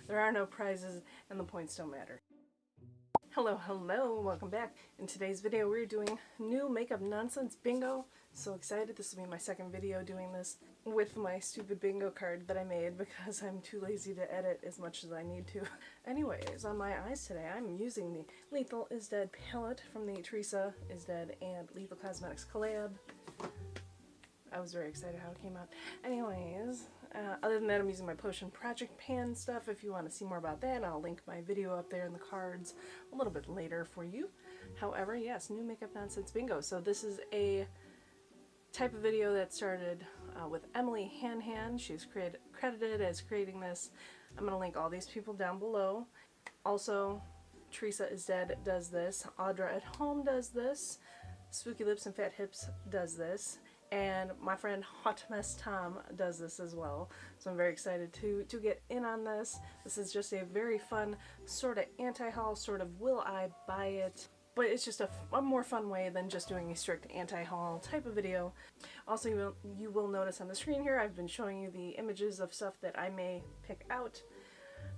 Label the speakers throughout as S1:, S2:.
S1: There are no prizes and the points don't matter. Hello, welcome back. In today's video we're doing new makeup nonsense bingo. So excited, this will be my second video doing this with my stupid bingo card that I made because I'm too lazy to edit as much as I need to. Anyways, on my eyes today I'm using the Lethal Is Dead palette from the Teresa Is Dead and Lethal Cosmetics collab. I was very excited how it came out. Anyways, other than that, I'm using my Potion Project pan stuff. If you want to see more about that, I'll link my video up there in the cards a little bit later for you. However, yes, new makeup nonsense bingo. So this is a type of video that started with Emily Han. She's credited as creating this. I'm going to link all these people down below. Also, Teresa Is Dead does this. Audra at Home does this. Spooky Lips and Fat Hips does this. And my friend Hot Mess Tom does this as well. So I'm very excited to get in on this. This is just a very fun sort of anti-haul, sort of will I buy it? But it's just a more fun way than just doing a strict anti-haul type of video. Also, you will notice on the screen here I've been showing you the images of stuff that I may pick out.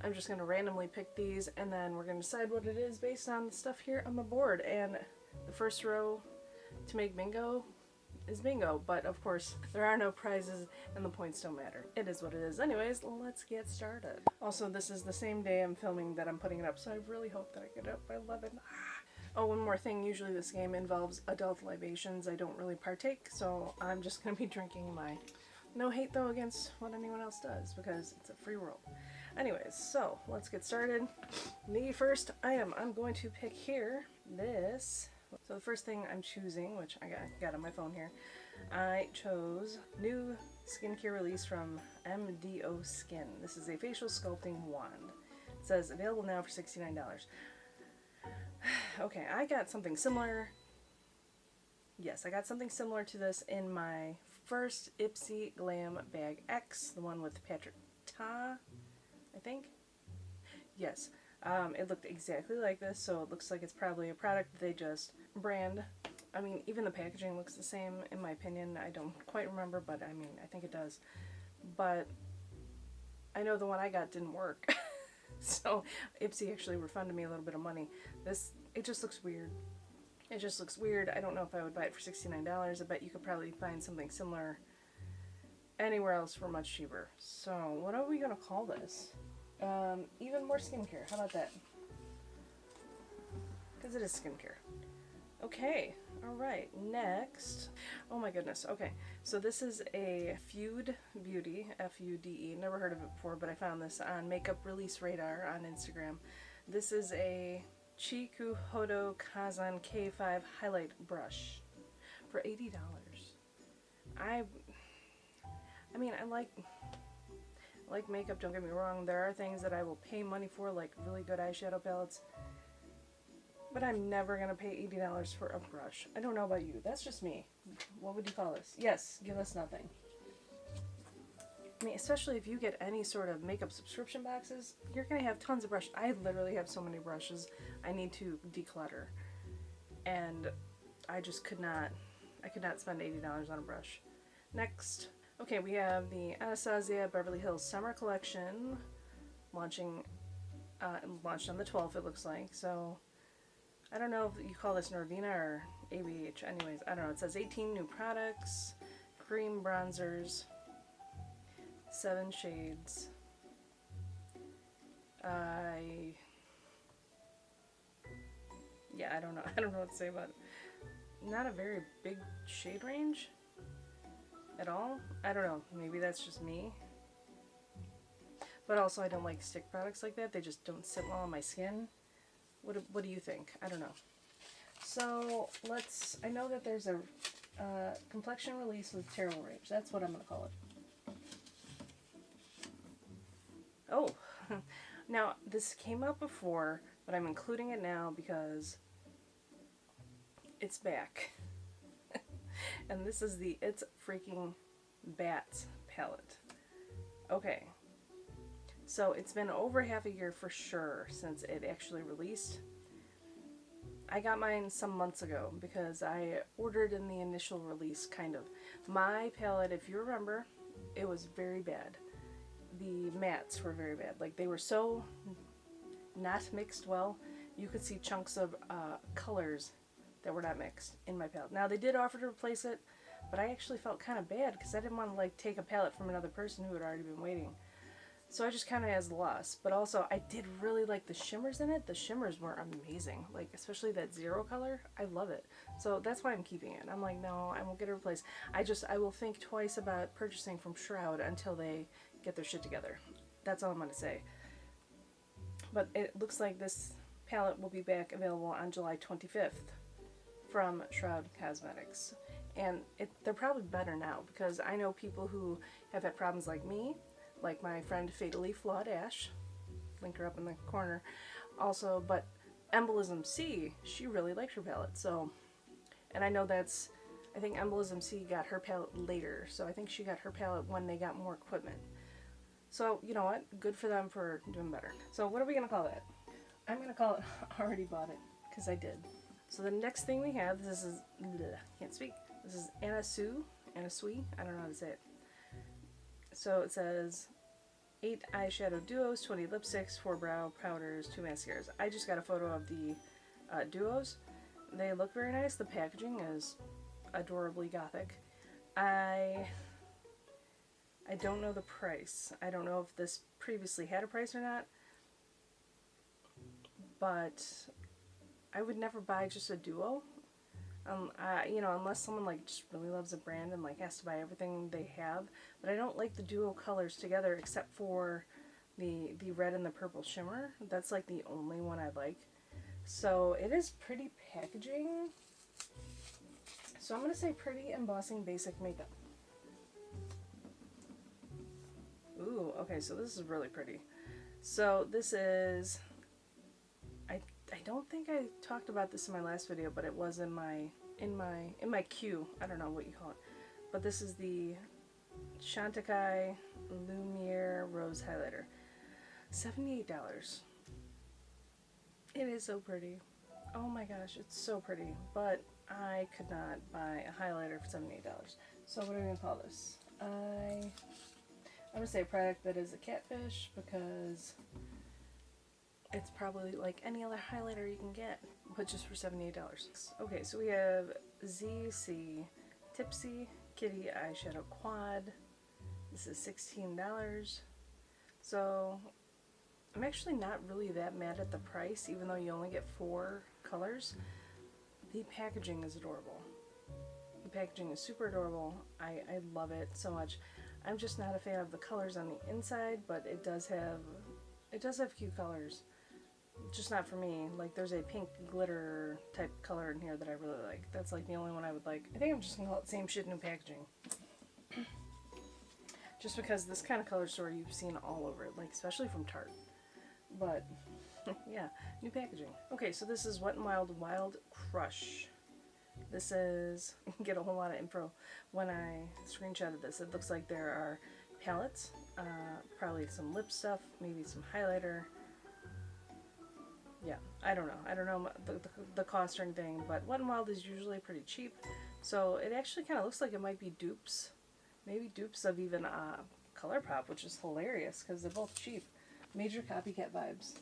S1: I'm just going to randomly pick these and then we're going to decide what it is based on the stuff here on the board. And the first row to make bingo is bingo, but of course there are no prizes and the points don't matter. It is what it is. Anyways, let's get started. Also, this is the same day I'm filming that I'm putting it up, so I really hope that I get it up by 11. Oh, one more thing, usually this game involves adult libations. I don't really partake, so I'm just going to be drinking my... No hate though against what anyone else does, because it's a free world. Anyways, so let's get started. The first item I'm going to pick here, this... So the first thing I'm choosing, which I got on my phone here, I chose new skincare release from MDO Skin. This is a facial sculpting wand. It says available now for $69. Okay, I got something similar. Yes, I got something similar to this in my first Ipsy Glam Bag X, the one with Patrick Ta, I think. Yes. It looked exactly like this, so it looks like it's probably a product they just brand. I mean, even the packaging looks the same, in my opinion. I don't quite remember, but I mean, I think it does. But I know the one I got didn't work. So Ipsy actually refunded me a little bit of money. It just looks weird. It just looks weird. I don't know if I would buy it for $69. I bet you could probably find something similar anywhere else for much cheaper. So what are we going to call this? Even more skincare. How about that? Because it is skincare. Okay, alright, next. Oh my goodness, okay. So this is a Fude Beauty, F-U-D-E. Never heard of it before, but I found this on Makeup Release Radar on Instagram. This is a Chikuhodo Kazan K5 highlight brush for $80. I mean, I like makeup, don't get me wrong. There are things that I will pay money for, like really good eyeshadow palettes, but I'm never going to pay $80 for a brush. I don't know about you. That's just me. What would you call this? Yes, give us nothing. I mean, especially if you get any sort of makeup subscription boxes, you're going to have tons of brushes. I literally have so many brushes I need to declutter, and I just could not spend $80 on a brush. Next. Okay, we have the Anastasia Beverly Hills Summer Collection launched on the 12th, it looks like. So I don't know if you call this Norvina or ABH. Anyways, I don't know. It says 18 new products, cream bronzers, 7 shades. Yeah, I don't know. I don't know what to say about it. Not a very big shade range at all. I don't know, maybe that's just me, but also I don't like stick products like that. They just don't sit well on my skin. What do you think? I don't know. So I know that there's a complexion release with Terral Rage. That's what I'm gonna call it. Oh, now this came out before, but I'm including it now because it's back. And this is the It's Freaking Bats palette. Okay, so it's been over half a year for sure since it actually released. I got mine some months ago because I ordered in the initial release, kind of. My palette, if you remember, it was very bad. the mattes were very bad. Like, they were so not mixed well. You could see chunks of colors that were not mixed in my palette. Now, they did offer to replace it, but I actually felt kind of bad because I didn't want to like take a palette from another person who had already been waiting. So I just kind of as loss. But also, I did really like the shimmers in it. The shimmers were amazing. Like, especially that zero color. I love it. So that's why I'm keeping it. I'm like, no, I won't get it replaced. I will think twice about purchasing from Shroud until they get their shit together. That's all I'm going to say. But it looks like this palette will be back available on July 25th from Shroud Cosmetics. And they're probably better now, because I know people who have had problems like me, like my friend Fatally Flawed Ash, link her up in the corner also, but Embolism C, she really liked her palette. So, and I know I think Embolism C got her palette later, so I think she got her palette when they got more equipment. So, you know what, good for them for doing better. So what are we going to call that? I'm going to call it Already Bought It, because I did. So the next thing we have, this is, can't speak, this is Anna Sui, I don't know how to say it. So it says 8 eyeshadow duos, 20 lipsticks, 4 brow powders, 2 mascaras. I just got a photo of the duos. They look very nice. The packaging is adorably gothic. I don't know the price. I don't know if this previously had a price or not. But I would never buy just a duo. You know, unless someone like just really loves a brand and like has to buy everything they have. But I don't like the duo colors together except for the red and the purple shimmer. That's like the only one I like. So it is pretty packaging. So I'm going to say Pretty Embossing Basic Makeup. Ooh, okay, so this is really pretty. So this is, I don't think I talked about this in my last video, but it was in my queue. I don't know what you call it. But this is the Chantecaille Lumiere Rose Highlighter. $78. It is so pretty. Oh my gosh, it's so pretty. But I could not buy a highlighter for $78. So what are we going to call this? I'm going to say a product that is a catfish, because it's probably like any other highlighter you can get, but just for $78. Okay, so we have ZC Tipsy Kitty Eyeshadow Quad. This is $16. So I'm actually not really that mad at the price, even though you only get 4 colors. The packaging is adorable. The packaging is super adorable. I love it so much. I'm just not a fan of the colors on the inside, but it does have cute colors. Just not for me. Like, there's a pink glitter type color in here that I really like. That's like the only one I would like. I think I'm just gonna call it Same Shit New Packaging. Just because this kind of color story you've seen all over it, like especially from Tarte. But yeah, new packaging. Okay, so this is Wet n Wild Wild Crush. This is, you can get a whole lot of info when I screenshotted this. It looks like there are palettes, probably some lip stuff, maybe some highlighter. Yeah, I don't know the cost or anything, but Wet n Wild is usually pretty cheap. So it actually kind of looks like it might be dupes. Maybe dupes of even ColourPop, which is hilarious because they're both cheap. Major copycat vibes.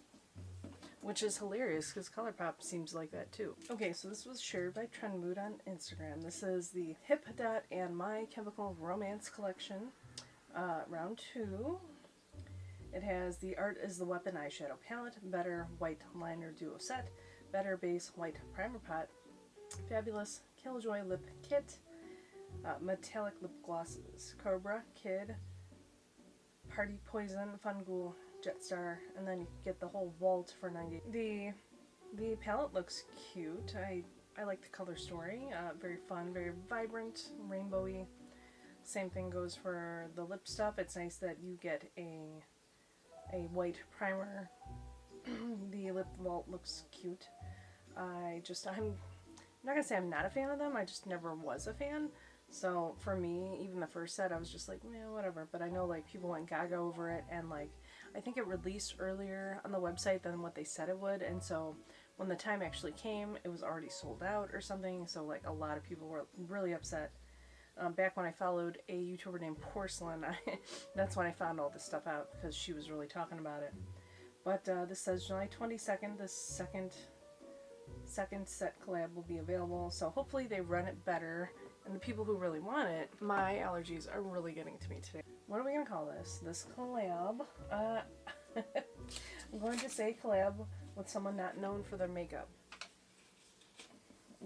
S1: Which is hilarious because ColourPop seems like that too. Okay, so this was shared by Trend Mood on Instagram. This is the Hip Dot and My Chemical Romance collection, round 2. It has the Art is the Weapon eyeshadow palette, Better White Liner Duo Set, Better Base White Primer Pot, Fabulous Killjoy Lip Kit, Metallic Lip Glosses, Cobra Kid, Party Poison, Fun Ghoul, Jetstar, and then you get the whole vault for $90. The palette looks cute. I like the color story. Very fun, very vibrant, rainbowy. Same thing goes for the lip stuff. It's nice that you get a white primer. The lip vault looks cute. I'm not gonna say I'm not a fan of them. I just never was a fan. So for me, even the first set, I was just like, yeah, whatever. But I know like people went gaga over it, and like I think it released earlier on the website than what they said it would, and so when the time actually came, it was already sold out or something. So like a lot of people were really upset. Back when I followed a YouTuber named Porcelain, that's when I found all this stuff out because she was really talking about it. But this says July 22nd, the second set collab will be available. So hopefully they run it better. And the people who really want it, my allergies are really getting to me today. What are we going to call this? This collab? I'm going to say collab with someone not known for their makeup.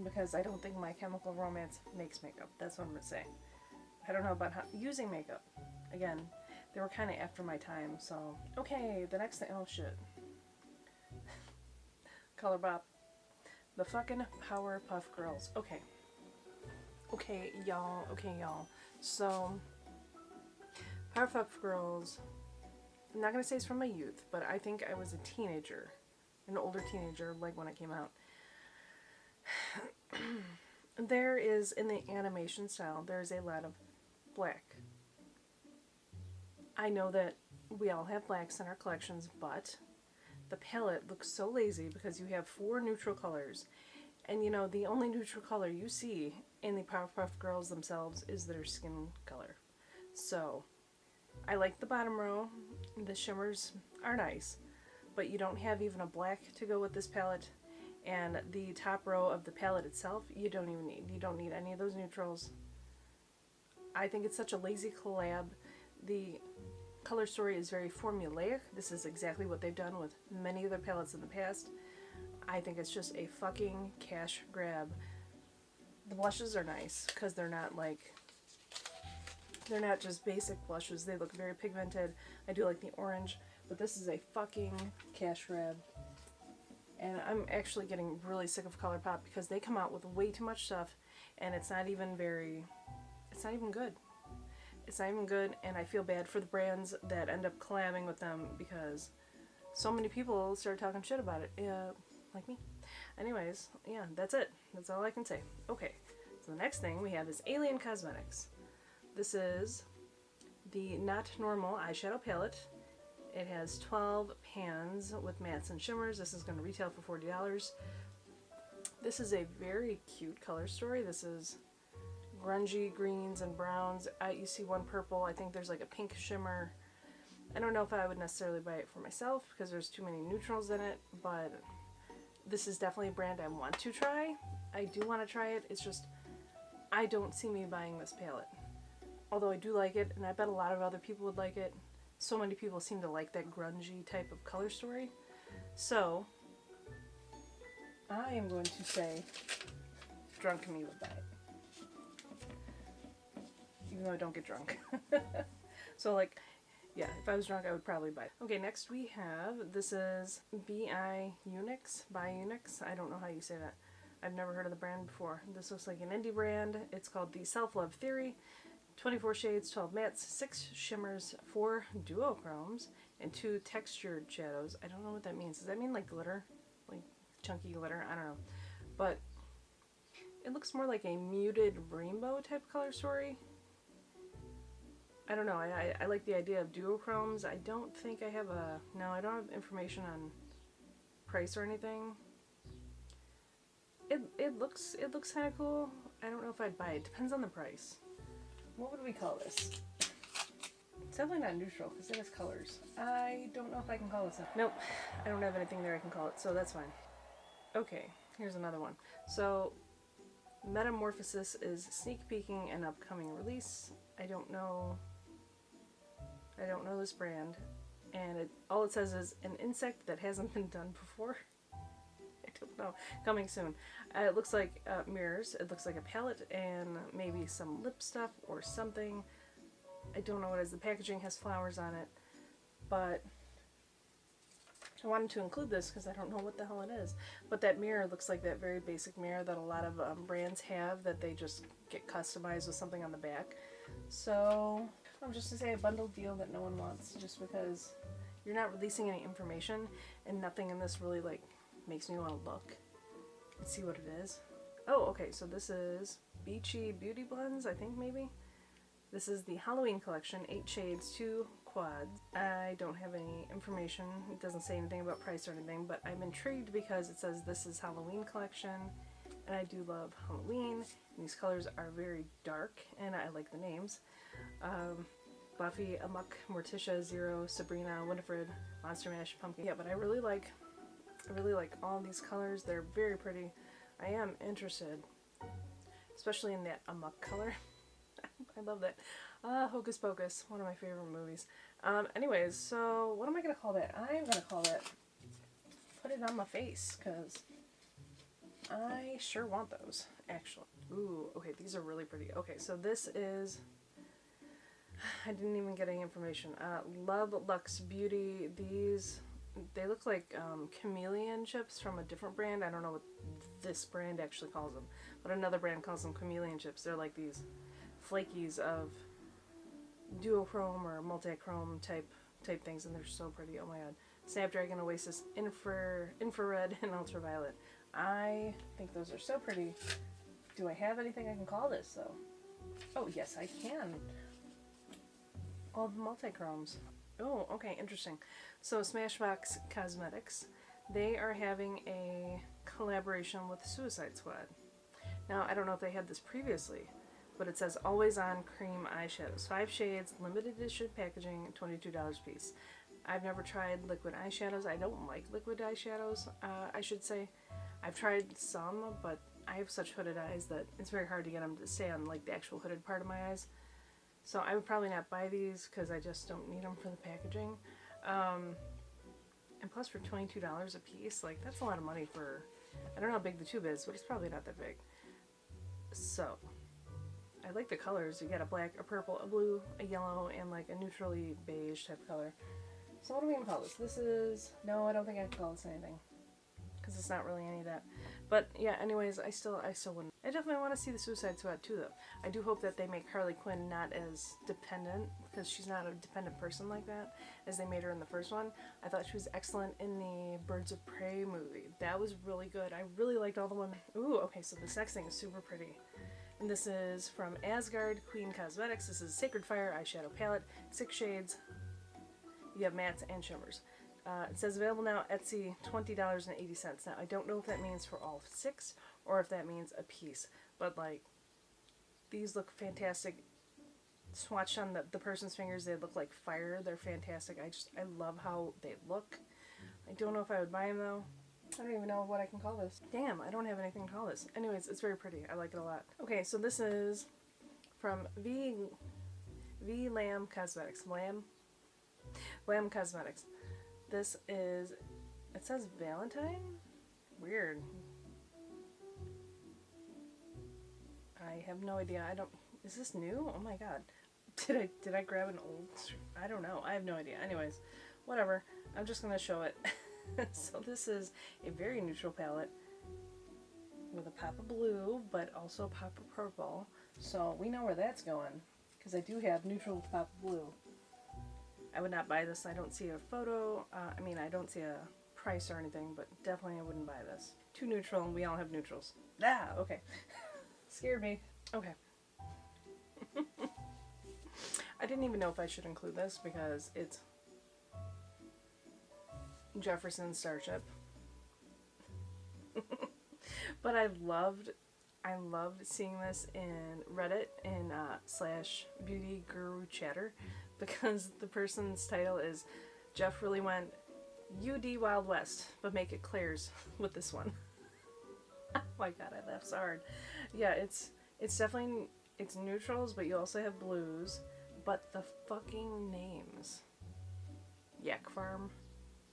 S1: Because I don't think My Chemical Romance makes makeup. That's what I'm going to say. I don't know about using makeup. Again, they were kind of after my time, so. Okay, the next thing. Oh, shit. Colorbop. The fucking Powerpuff Girls. Okay. Okay, y'all. So, Powerpuff Girls, I'm not going to say it's from my youth, but I think I was a teenager. An older teenager, like when it came out. There is, in the animation style, there's a lot of black. I know that we all have blacks in our collections, but the palette looks so lazy because you have 4 neutral colors. And you know, the only neutral color you see in the Powerpuff Girls themselves is their skin color. So, I like the bottom row. The shimmers are nice, but you don't have even a black to go with this palette. And the top row of the palette itself, you don't even need. You don't need any of those neutrals. I think it's such a lazy collab. The color story is very formulaic. This is exactly what they've done with many of their palettes in the past. I think it's just a fucking cash grab. The blushes are nice because they're not just basic blushes. They look very pigmented. I do like the orange, but this is a fucking cash grab. And I'm actually getting really sick of ColourPop because they come out with way too much stuff and it's not even good. It's not even good, and I feel bad for the brands that end up collabing with them because so many people start talking shit about it, like me. Anyways, yeah, that's it. That's all I can say. Okay, so the next thing we have is Alien Cosmetics. This is the Not Normal eyeshadow palette. It has 12 pans with mattes and shimmers. This is going to retail for $40. This is a very cute color story. This is grungy greens and browns. You see one purple. I think there's like a pink shimmer. I don't know if I would necessarily buy it for myself because there's too many neutrals in it, but this is definitely a brand I want to try. I do want to try it. It's just I don't see me buying this palette. Although I do like it, and I bet a lot of other people would like it. So many people seem to like that grungy type of color story. So, I am going to say drunk me would buy it. Even though I don't get drunk. So like, yeah, if I was drunk I would probably buy it. Okay, next we have, this is Unix. I don't know how you say that. I've never heard of the brand before. This looks like an indie brand. It's called the Self-Love Theory. 24 shades, 12 mattes, 6 shimmers, 4 duochromes, and 2 textured shadows. I don't know what that means. Does that mean like glitter? Like chunky glitter? I don't know. But it looks more like a muted rainbow type color story. I don't know. I like the idea of duochromes. I don't think I have I don't have information on price or anything. It looks kind of cool. I don't know if I'd buy it. Depends on the price. What would we call this? It's definitely not neutral because it has colors. I don't know if I can call this. Nope, I don't have anything there I can call it, so that's fine. Okay, here's another one. So, Metamorphosis is sneak peeking an upcoming release. I don't know this brand, and all it says is an insect that hasn't been done before. I don't know. Coming soon. It looks like mirrors. It looks like a palette and maybe some lip stuff or something. I don't know what it is. The packaging has flowers on it, but I wanted to include this because I don't know what the hell it is. But that mirror looks like that very basic mirror that a lot of brands have that they just get customized with something on the back. So I'm just to say a bundled deal that no one wants just because you're not releasing any information and nothing in this really like makes me want to look and see what it is. Oh, okay, so this is Beachy Beauty Blends, I think maybe. This is the Halloween collection, 8 shades, 2 quads. I don't have any information. It doesn't say anything about price or anything, but I'm intrigued because it says this is Halloween collection, and I do love Halloween. And these colors are very dark, and I like the names. Buffy, Amok, Morticia, Zero, Sabrina, Winifred, Monster Mash, Pumpkin. Yeah, but I really like all these colors. They're very pretty. I am interested, especially in that Amok color. I love that. Hocus Pocus, one of my favorite movies. Anyways, so what am I going to call that? I'm going to call it Put It On My Face, because I sure want those, actually. Ooh, okay, these are really pretty. Okay, so this is, I didn't even get any information. Love Luxe Beauty. These, they look like chameleon chips from a different brand. I don't know what this brand actually calls them, but another brand calls them chameleon chips. They're like these flakies of duochrome or multi-chrome type things, and they're so pretty. Oh my god. Snapdragon, Oasis, Infrared, and Ultraviolet. I think those are so pretty. Do I have anything I can call this, though? Oh, yes, I can. All the multi-chromes. Oh, okay, interesting. So Smashbox Cosmetics, they are having a collaboration with Suicide Squad. Now, I don't know if they had this previously, but it says Always On Cream Eyeshadows. 5 shades, limited edition packaging, $22 a piece. I've never tried liquid eyeshadows. I don't like liquid eyeshadows, I should say. I've tried some, but I have such hooded eyes that it's very hard to get them to stay on like the actual hooded part of my eyes. So I would probably not buy these because I just don't need them for the packaging. And plus for $22 a piece, like that's a lot of money for, I don't know how big the tube is, but it's probably not that big. So I like the colors. You get a black, a purple, a blue, a yellow, and like a neutrally beige type color. So what are we going to call this? This is, no, I don't think I can call this anything, because it's not really any of that. But yeah, anyways, I still wouldn't. I definitely want to see the Suicide Squad too, though. I do hope that they make Harley Quinn not as dependent, because she's not a dependent person like that, as they made her in the first one. I thought she was excellent in the Birds of Prey movie. That was really good. I really liked all the women. Ooh, okay, so this next thing is super pretty. And this is from Asgard Queen Cosmetics. This is Sacred Fire eyeshadow palette, 6 shades. You have mattes and shimmers. It says available now at Etsy, $20.80. Now, I don't know if that means for all 6 or if that means a piece. But, like, these look fantastic. Swatched on the person's fingers, they look like fire. They're fantastic. I love how they look. I don't know if I would buy them, though. I don't even know what I can call this. Damn, I don't have anything to call this. Anyways, it's very pretty. I like it a lot. Okay, so this is from V Lamb Cosmetics. Lamb Cosmetics. This is, it says Valentine? Weird. I have no idea. Is this new? Oh my god. Did I grab an old? I don't know. I have no idea. Anyways, whatever. I'm just going to show it. So this is a very neutral palette with a pop of blue, but also a pop of purple. So we know where that's going, because I do have neutral with pop of blue. I would not buy this. I don't see a photo. I don't see a price or anything, but definitely I wouldn't buy this. Too neutral, and we all have neutrals. Ah, okay. Scared me. Okay. I didn't even know if I should include this because it's Jefferson Starship. But I loved seeing this in Reddit in / Beauty Guru Chatter, because the person's title is Jeff really went UD Wild West, but make it Claire's with this one. Oh my god, I laughed so hard. Yeah, it's definitely, it's neutrals, but you also have blues. But the fucking names: Yak Farm,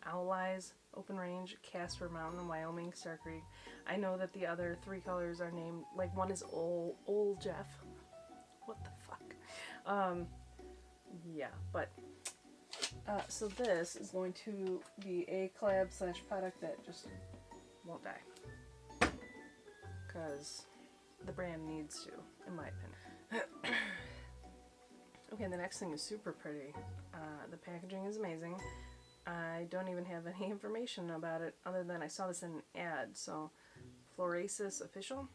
S1: Owl Eyes, Open Range, Casper Mountain, Wyoming, Star Creek. I know that the other 3 colors are named, like one is Old Jeff. What the fuck? Yeah, but so this is going to be a collab / product that just won't die, because the brand needs to, in my opinion. Okay, the next thing is super pretty. The packaging is amazing. I don't even have any information about it other than I saw this in an ad. So, Florasis Official.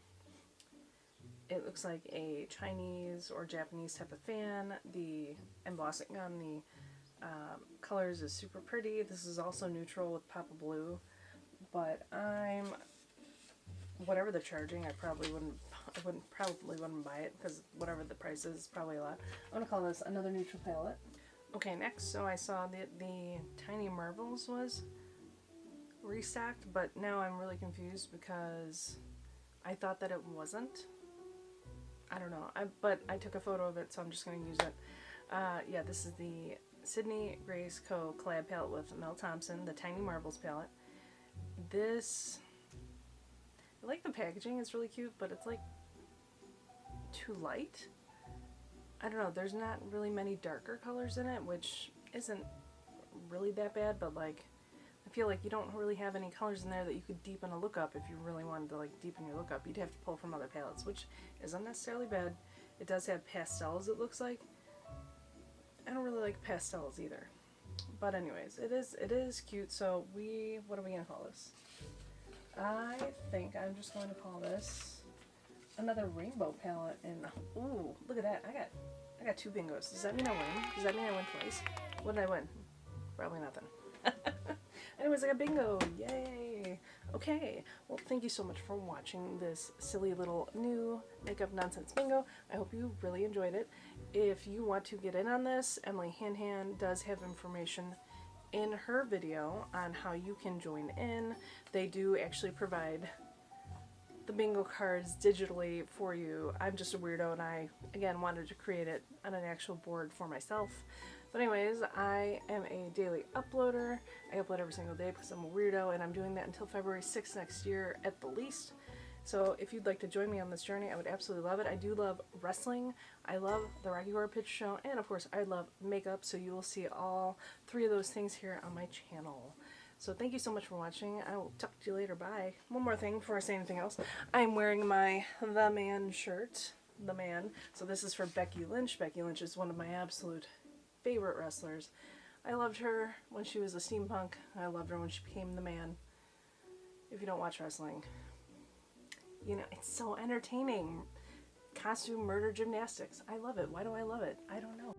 S1: It looks like a Chinese or Japanese type of fan. The embossing on the colors is super pretty. This is also neutral with pop of blue. But I'm whatever they're charging, I probably wouldn't buy it, because whatever the price is probably a lot. I'm gonna call this another neutral palette. Okay, next, so I saw that the Tiny Marvels was restocked, but now I'm really confused because I thought that it wasn't. I don't know, but I took a photo of it, so I'm just going to use it. Yeah, this is the Sydney Grace Co. collab palette with Mel Thompson, the Tiny Marvels palette. This, I like the packaging, it's really cute, but it's like too light. I don't know, there's not really many darker colors in it, which isn't really that bad, but like, I feel like you don't really have any colors in there that you could deepen a look up. If you really wanted to like deepen your look up, you'd have to pull from other palettes, which isn't necessarily bad. It does have pastels, it looks like. I don't really like pastels either. But anyways, it is cute. So what are we gonna call this? I think I'm just going to call this another rainbow palette. And ooh, look at that. I got 2 bingos. Does that mean I win? Does that mean I win twice? What did I win? Probably nothing. Anyways, I got bingo! Yay! Okay, well, thank you so much for watching this silly little new makeup nonsense bingo. I hope you really enjoyed it. If you want to get in on this, Emily Hanhan does have information in her video on how you can join in. They do actually provide the bingo cards digitally for you. I'm just a weirdo, and I, again, wanted to create it on an actual board for myself. But anyways, I am a daily uploader. I upload every single day because I'm a weirdo, and I'm doing that until February 6th next year at the least. So if you'd like to join me on this journey, I would absolutely love it. I do love wrestling. I love the Rocky Horror Picture Show, and of course, I love makeup, so you will see all 3 of those things here on my channel. So thank you so much for watching. I will talk to you later. Bye. One more thing before I say anything else. I'm wearing my The Man shirt. The Man. So this is for Becky Lynch. Becky Lynch is one of my absolute favorite wrestlers. I loved her when she was a steampunk. I loved her when she became the Man. If you don't watch wrestling, you know, it's so entertaining. Costume murder gymnastics. I love it. Why do I love it? I don't know.